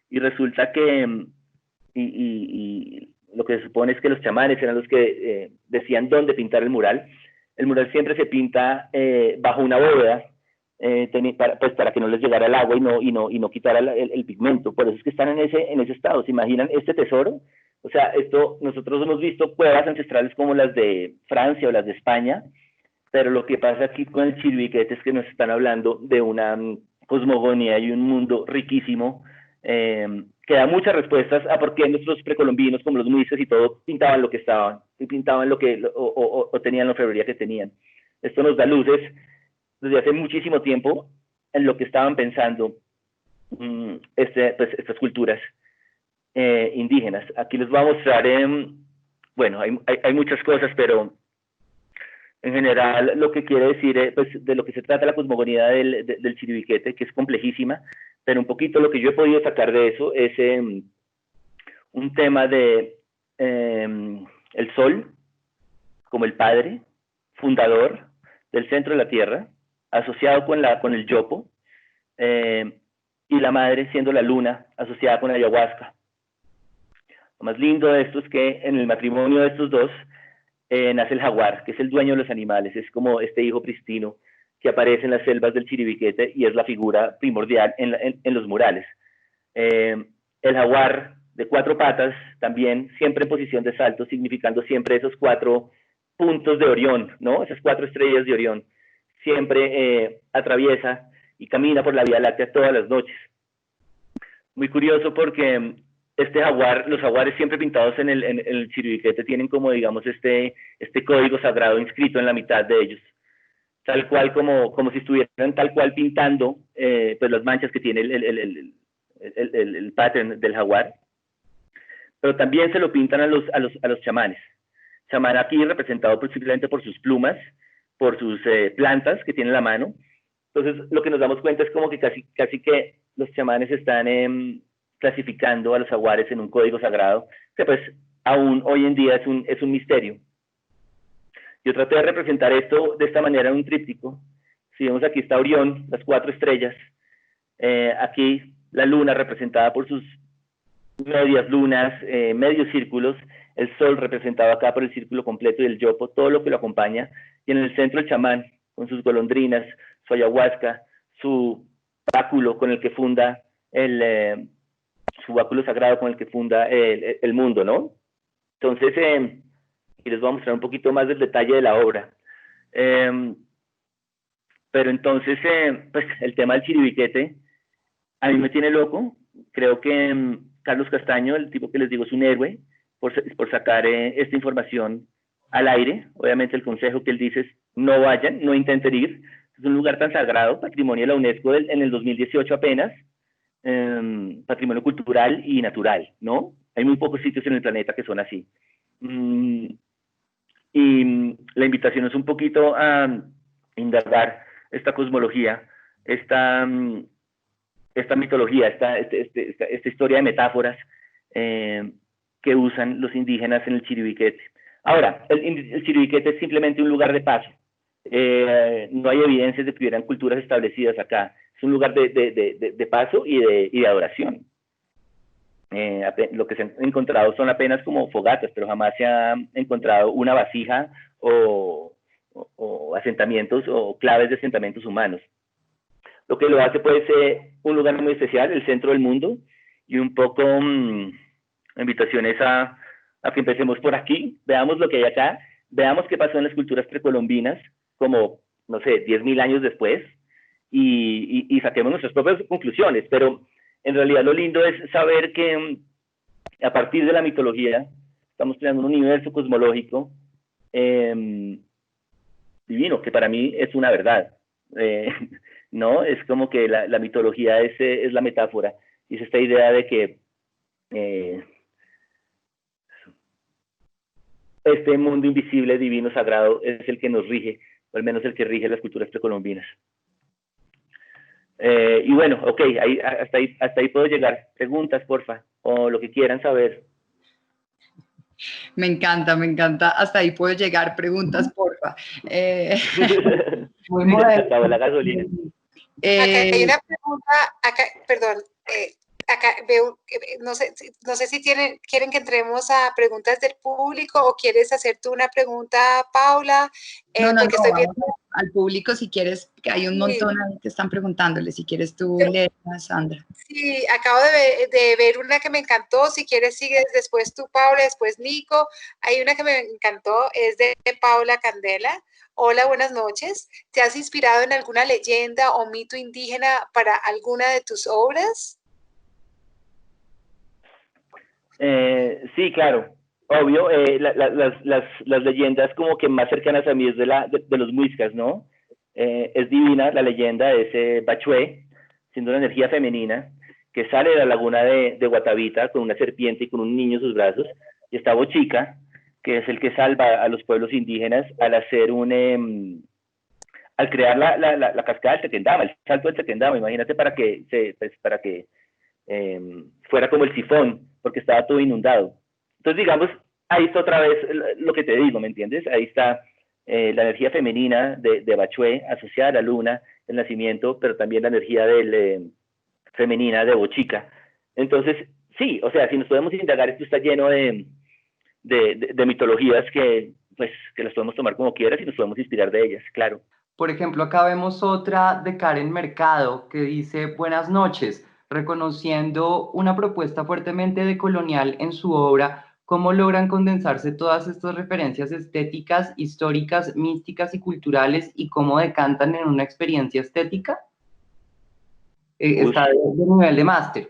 Y resulta que y lo que se supone es que los chamanes eran los que decían dónde pintar el mural. El mural siempre se pinta bajo una bóveda, para que no les llegara el agua y no quitara el pigmento. Por eso es que están en ese estado. ¿Se imaginan este tesoro? O sea, nosotros hemos visto cuevas ancestrales como las de Francia o las de España, pero lo que pasa aquí con el Chiribiquete es que nos están hablando de una cosmogonía y un mundo riquísimo, que da muchas respuestas a por qué nuestros precolombinos, como los muiscas y todo, pintaban lo que estaban, y pintaban o tenían la orfebrería que tenían. Esto nos da luces desde hace muchísimo tiempo en lo que estaban pensando pues, estas culturas indígenas. Aquí les voy a mostrar, bueno, hay muchas cosas, pero en general lo que quiere decir, pues, de lo que se trata la cosmogonía del Chiribiquete, que es complejísima, pero un poquito lo que yo he podido sacar de eso es un tema de el sol como el padre fundador del centro de la tierra, asociado con el yopo, y la madre siendo la luna, asociada con la ayahuasca. Lo más lindo de esto es que en el matrimonio de estos dos nace el jaguar, que es el dueño de los animales, es como este hijo pristino que aparece en las selvas del Chiribiquete y es la figura primordial en los murales. El jaguar de 4 patas, también siempre en posición de salto, significando siempre esos 4 puntos de Orión, ¿no? Esas 4 estrellas de Orión. Siempre atraviesa y camina por la Vía Láctea todas las noches. Muy curioso porque los jaguares siempre pintados en el Chiribiquete tienen como, digamos, este código sagrado inscrito en la mitad de ellos, tal cual como si estuvieran tal cual pintando pues las manchas que tiene el pattern del jaguar. Pero también se lo pintan a los chamanes. Chamán aquí representado posiblemente por sus plumas, por sus plantas que tiene en la mano. Entonces lo que nos damos cuenta es como que casi que los chamanes están clasificando a los jaguares en un código sagrado, que pues aún hoy en día es un misterio. Yo traté de representar esto de esta manera en un tríptico. Si vemos aquí está Orión, las 4 estrellas, aquí la luna representada por sus medias lunas, medios círculos, el sol representado acá por el círculo completo y el yopo, todo lo que lo acompaña, y en el centro el chamán, con sus golondrinas, su ayahuasca, su báculo con el que funda su báculo sagrado con el que funda el mundo, ¿no? Entonces, y les voy a mostrar un poquito más del detalle de la obra. Pero entonces, pues el tema del Chiribiquete a mí me tiene loco. Creo que Carlos Castaño, el tipo que les digo es un héroe por sacar esta información al aire. Obviamente el consejo que él dice es no vayan, no intenten ir. Es un lugar tan sagrado, patrimonio de la UNESCO en el 2018 apenas, patrimonio cultural y natural, ¿no? Hay muy pocos sitios en el planeta que son así. Y la invitación es un poquito a indagar esta cosmología, esta mitología, esta historia de metáforas que usan los indígenas en el Chiribiquete. Ahora, el Chiribiquete es simplemente un lugar de paso. No hay evidencias de que hubieran culturas establecidas acá. Es un lugar de paso y de adoración. Lo que se han encontrado son apenas como fogatas, pero jamás se ha encontrado una vasija o asentamientos o claves de asentamientos humanos. Lo que lo hace puede ser un lugar muy especial, el centro del mundo, y un poco invitaciones a que empecemos por aquí, veamos lo que hay acá, veamos qué pasó en las culturas precolombinas, como, no sé, 10.000 años después, y saquemos nuestras propias conclusiones. Pero en realidad lo lindo es saber que a partir de la mitología estamos creando un universo cosmológico divino, que para mí es una verdad. ¿No? Es como que la mitología es la metáfora, y es esta idea de que este mundo invisible, divino, sagrado, es el que nos rige, o al menos el que rige las culturas precolombinas. Y bueno, ok, hasta ahí puedo llegar. Preguntas, porfa, o lo que quieran saber. Me encanta. Hasta ahí puedo llegar. Preguntas, porfa. Muy moderno. Acabó la gasolina. Acá hay una pregunta, perdón, acá veo, no sé si quieren que entremos a preguntas del público o quieres hacer tú una pregunta, Paula. Porque estoy viendo al público si quieres, que hay un montón ahí que están preguntándole, si quieres tú leer, Sandra. Sí, acabo de ver una que me encantó, si quieres sigues después tú, Paula, después Nico. Hay una que me encantó, es de Paula Candela. Hola, buenas noches. ¿Te has inspirado en alguna leyenda o mito indígena para alguna de tus obras? Sí, claro, obvio. Las leyendas como que más cercanas a mí es de los muiscas, ¿no? Es divina la leyenda, es Bachué, siendo una energía femenina, que sale de la laguna de Guatavita con una serpiente y con un niño en sus brazos, y está Bochica, que es el que salva a los pueblos indígenas al hacer al crear la cascada del Tequendama, el salto del Tequendama. Imagínate para que fuera como el sifón, porque estaba todo inundado. Entonces, digamos, ahí está otra vez lo que te digo, ¿me entiendes? Ahí está la energía femenina de Bachué asociada a la luna, el nacimiento, pero también la energía femenina de Bochica. Entonces, sí, o sea, si nos podemos indagar, esto está lleno de mitologías que las podemos tomar como quieras y nos podemos inspirar de ellas, claro. Por ejemplo, acá vemos otra de Karen Mercado que dice: buenas noches, reconociendo una propuesta fuertemente decolonial en su obra, ¿cómo logran condensarse todas estas referencias estéticas, históricas, místicas y culturales, y cómo decantan en una experiencia estética? Está de nivel de máster.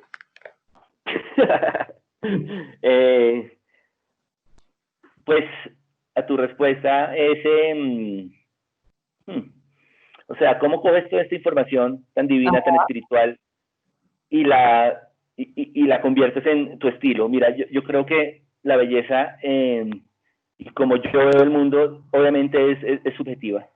Pues a tu respuesta es, o sea, ¿cómo coges toda esta información tan divina, tan espiritual, y la conviertes en tu estilo? Mira, yo creo que la belleza, y como yo veo el mundo, obviamente es subjetiva,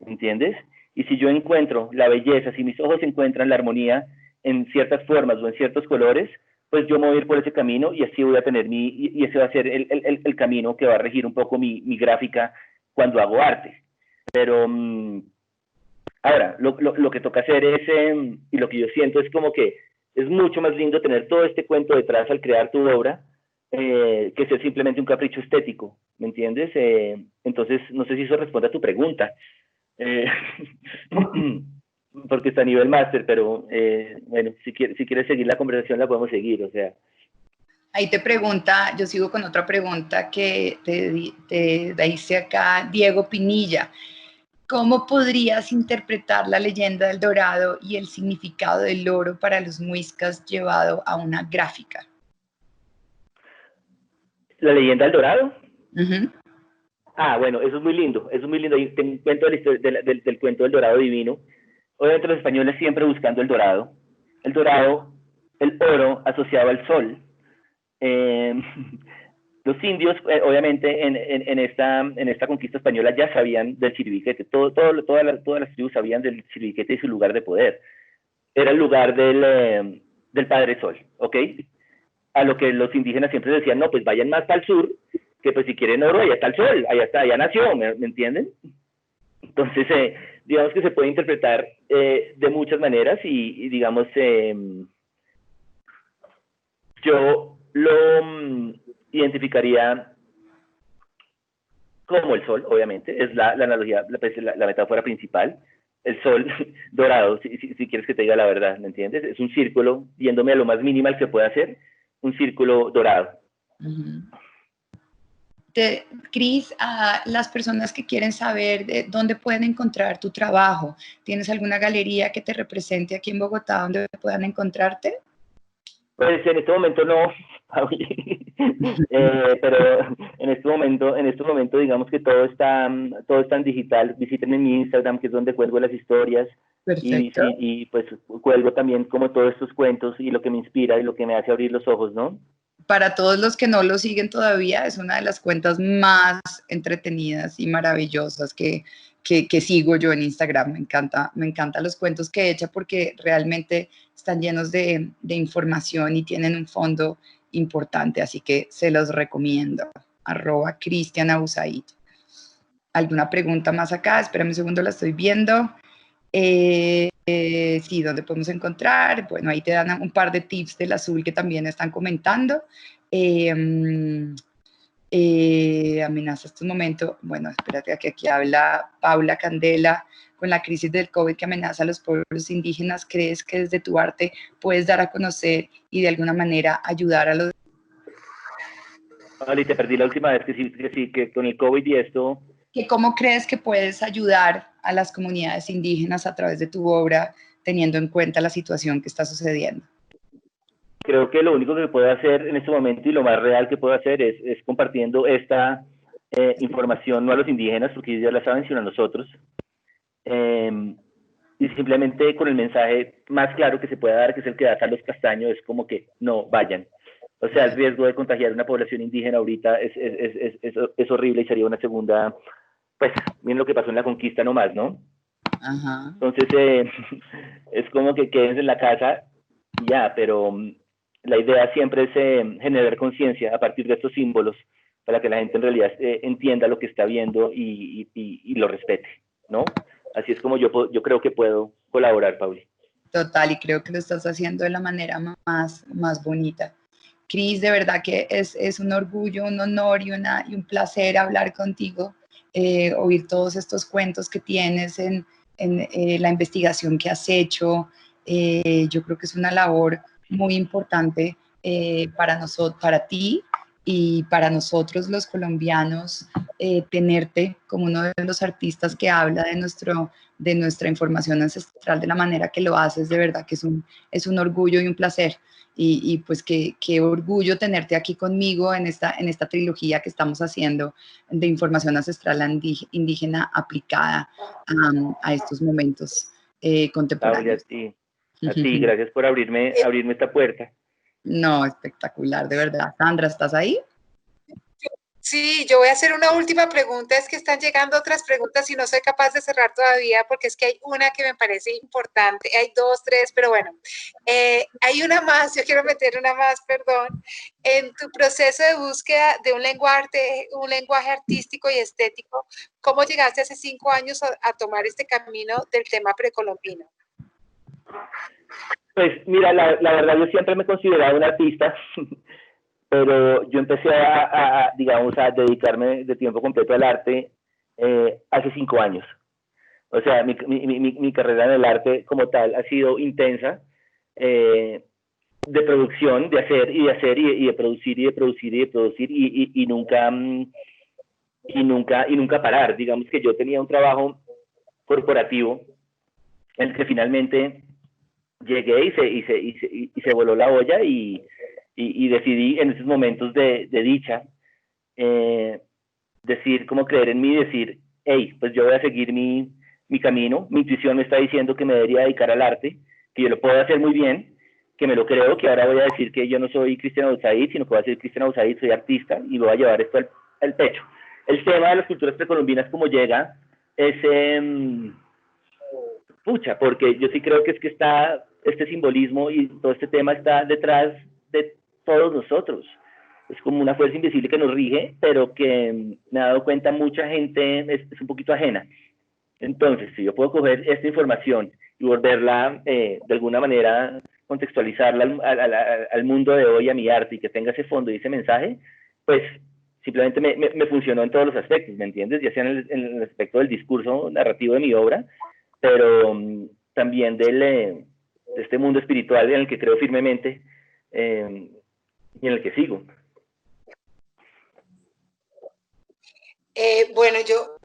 ¿entiendes? Y si yo encuentro la belleza, si mis ojos encuentran la armonía en ciertas formas o en ciertos colores, pues yo me voy a ir por ese camino, y así voy a tener y ese va a ser el camino que va a regir un poco mi gráfica cuando hago arte. Pero ahora, lo que toca hacer es, y lo que yo siento es como que es mucho más lindo tener todo este cuento detrás al crear tu obra, que ser simplemente un capricho estético, ¿me entiendes? Entonces, no sé si eso responde a tu pregunta, porque está a nivel máster, pero bueno, si quieres seguir la conversación la podemos seguir, o sea. Ahí te pregunta, yo sigo con otra pregunta que te dice acá Diego Pinilla. ¿Cómo podrías interpretar la leyenda del Dorado y el significado del oro para los muiscas llevado a una gráfica? ¿La leyenda del Dorado? Uh-huh. Ah, bueno, eso es muy lindo, Ahí tengo un cuento de la historia, del cuento del Dorado divino. Obviamente los españoles siempre buscando el dorado, el oro asociado al sol. Los indios, obviamente, en esta conquista española ya sabían del Chiribiquete, todas las tribus sabían del Chiribiquete y su lugar de poder. Era el lugar del Padre Sol, ¿ok? A lo que los indígenas siempre decían, no, pues vayan más para el sur, que pues si quieren oro, allá está el sol, allá nació, ¿me entienden? Entonces, digamos que se puede interpretar de muchas maneras y digamos, yo lo identificaría como el sol, obviamente, es la analogía, la metáfora principal, el sol dorado, si quieres que te diga la verdad, ¿me entiendes? Es un círculo, yéndome a lo más minimal que pueda hacer, un círculo dorado. Uh-huh. Cris, a las personas que quieren saber de dónde pueden encontrar tu trabajo, ¿tienes alguna galería que te represente aquí en Bogotá donde puedan encontrarte? Pues en este momento no, pero en este momento digamos que todo está en digital. Visítenme mi Instagram, que es donde cuelgo las historias. Perfecto. Y pues cuelgo también como todos estos cuentos y lo que me inspira y lo que me hace abrir los ojos, ¿no? Para todos los que no lo siguen todavía, es una de las cuentas más entretenidas y maravillosas que sigo yo en Instagram. Me encanta los cuentos que echa porque realmente están llenos de información y tienen un fondo importante, así que se los recomiendo. @CristianAbusaid. ¿Alguna pregunta más acá? Espérame un segundo, la estoy viendo. Sí, ¿dónde podemos encontrar? Bueno, ahí te dan un par de tips del azul que también están comentando. Amenaza este momento. Bueno, espérate, que aquí habla Paula Candela. Con la crisis del COVID que amenaza a los pueblos indígenas, ¿crees que desde tu arte puedes dar a conocer y de alguna manera ayudar a los... Vale, te perdí la última vez que con el COVID y esto... ¿Cómo crees que puedes ayudar a las comunidades indígenas a través de tu obra, teniendo en cuenta la situación que está sucediendo? Creo que lo único que puedo hacer en este momento y lo más real que puedo hacer es compartiendo esta información, no a los indígenas, porque ellos ya la saben, sino a nosotros. Y simplemente con el mensaje más claro que se pueda dar, que es el que da Carlos Castaño, es como que no vayan. O sea, el riesgo de contagiar a una población indígena ahorita es horrible y sería una segunda, pues, miren lo que pasó en la conquista nomás, ¿no? Ajá. Entonces, es como que quédense en la casa ya, pero la idea siempre es generar conciencia a partir de estos símbolos para que la gente en realidad entienda lo que está viendo y lo respete, ¿no? Así es como yo creo que puedo colaborar, Pauli. Total, y creo que lo estás haciendo de la manera más bonita. Cris, de verdad que es un orgullo, un honor y un placer hablar contigo, oír todos estos cuentos que tienes en la investigación que has hecho. Yo creo que es una labor muy importante para ti y para nosotros los colombianos, tenerte como uno de los artistas que habla de nuestra información ancestral de la manera que lo haces. De verdad que es un orgullo y un placer. Y pues qué orgullo tenerte aquí conmigo en esta trilogía que estamos haciendo de información ancestral indígena aplicada a estos momentos contemporáneos. A ti, gracias por abrirme esta puerta. No, espectacular, de verdad. Sandra, ¿estás ahí? Sí, yo voy a hacer una última pregunta. Es que están llegando otras preguntas y no soy capaz de cerrar todavía porque es que hay una que me parece importante. Hay 2, 3, pero bueno. Hay una más, yo quiero meter una más, perdón. En tu proceso de búsqueda de un lenguaje artístico y estético, ¿cómo llegaste hace 5 años a tomar este camino del tema precolombino? Pues mira, la verdad yo siempre me he considerado un artista, pero yo empecé digamos, a dedicarme de tiempo completo al arte hace 5 años. O sea, mi carrera en el arte como tal ha sido intensa, de producción, de hacer y de hacer y de producir y de producir y de producir y nunca parar. Digamos que yo tenía un trabajo corporativo en el que finalmente llegué y se voló la olla y decidí en esos momentos de dicha decir, como creer en mí y decir, hey, pues yo voy a seguir mi camino, mi intuición me está diciendo que me debería dedicar al arte, que yo lo puedo hacer muy bien, que me lo creo, que ahora voy a decir que yo no soy Cristian Abusaid, sino que voy a ser Cristian Abusaid, soy artista y voy a llevar esto al pecho. El tema de las culturas precolombinas, como llega, es pucha, porque yo sí creo que es que está este simbolismo y todo este tema está detrás de todos nosotros. Es como una fuerza invisible que nos rige, pero que me ha dado cuenta mucha gente es un poquito ajena. Entonces, si yo puedo coger esta información y volverla de alguna manera, contextualizarla al mundo de hoy, a mi arte, y que tenga ese fondo y ese mensaje, pues simplemente me funcionó en todos los aspectos, ¿me entiendes? Ya sea en el aspecto del discurso narrativo de mi obra, pero también de este mundo espiritual en el que creo firmemente y en el que sigo. Bueno, yo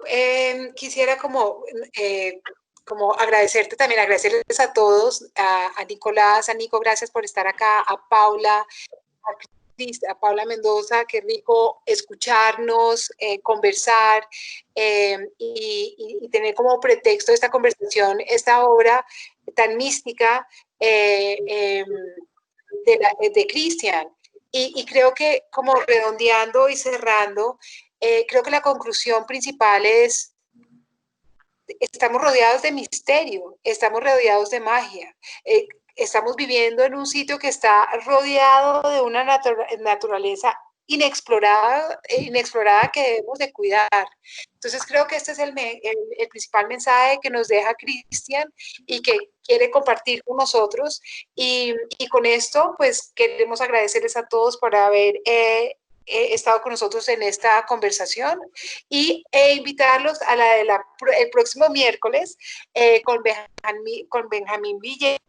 quisiera como agradecerte también, agradecerles a todos, a Nicolás, a Nico, gracias por estar acá, a Paula, a Paula Mendoza, qué rico escucharnos, conversar y tener como pretexto de esta conversación, esta obra tan mística de Cristian. Y creo que como redondeando y cerrando, creo que la conclusión principal es, estamos rodeados de misterio, estamos rodeados de magia, estamos viviendo en un sitio que está rodeado de una naturaleza inexplorada que debemos de cuidar. Entonces creo que este es el principal mensaje que nos deja Cristian y que quiere compartir con nosotros. Y con esto, pues queremos agradecerles a todos por haber estado con nosotros en esta conversación y invitarlos a el próximo miércoles con Benjamín Villegas.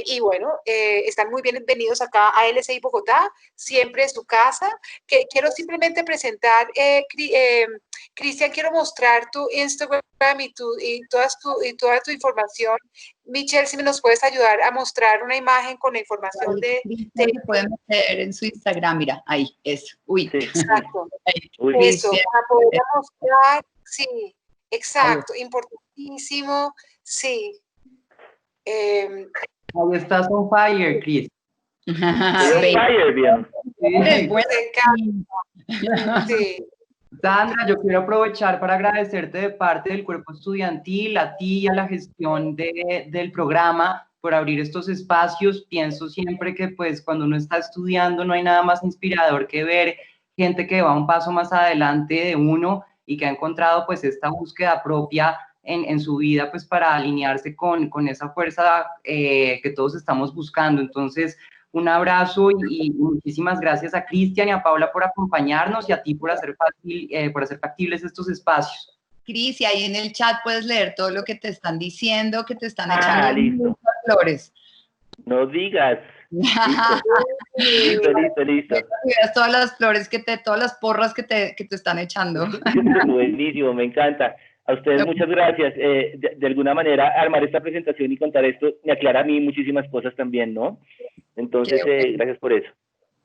Y bueno, están muy bienvenidos acá a LSI Bogotá, siempre en su casa. Quiero simplemente presentar, Cristian, quiero mostrar tu Instagram y toda tu información. Michelle, si nos puedes ayudar a mostrar una imagen con la información de podemos ver en su Instagram, mira, ahí, eso, uy. Sí. Exacto, uy. eso, para poder mostrar, sí, exacto, importantísimo, sí. Ahí estás on fire, Chris. On fire, bien. Sí. Sandra, yo quiero aprovechar para agradecerte de parte del cuerpo estudiantil, a ti y a la gestión del programa por abrir estos espacios. Pienso siempre que pues cuando uno está estudiando no hay nada más inspirador que ver gente que va un paso más adelante de uno y que ha encontrado pues esta búsqueda propia en su vida pues para alinearse con esa fuerza que todos estamos buscando. Entonces, un abrazo y muchísimas gracias a Cristian y a Paula por acompañarnos y a ti por hacer factibles estos espacios. Cris, y ahí en el chat puedes leer todo lo que te están diciendo, que te están echando muchas flores. No digas. Listo. Todas las flores todas las porras que te están echando. Buenísimo, me encanta. A ustedes muchas gracias. De alguna manera, armar esta presentación y contar esto me aclara a mí muchísimas cosas también, ¿no? Entonces, gracias por eso.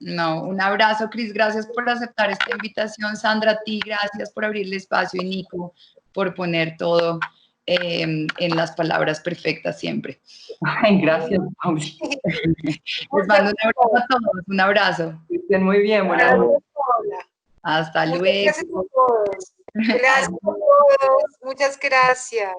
No, un abrazo, Cris. Gracias por aceptar esta invitación. Sandra, a ti, gracias por abrirle espacio. Y Nico, por poner todo en las palabras perfectas siempre. Ay, gracias, Pauli. Les mando un abrazo a todos. Un abrazo. Estén muy bien. Buenas noches. Hasta luego. Gracias a todos. Gracias a todos. Muchas gracias.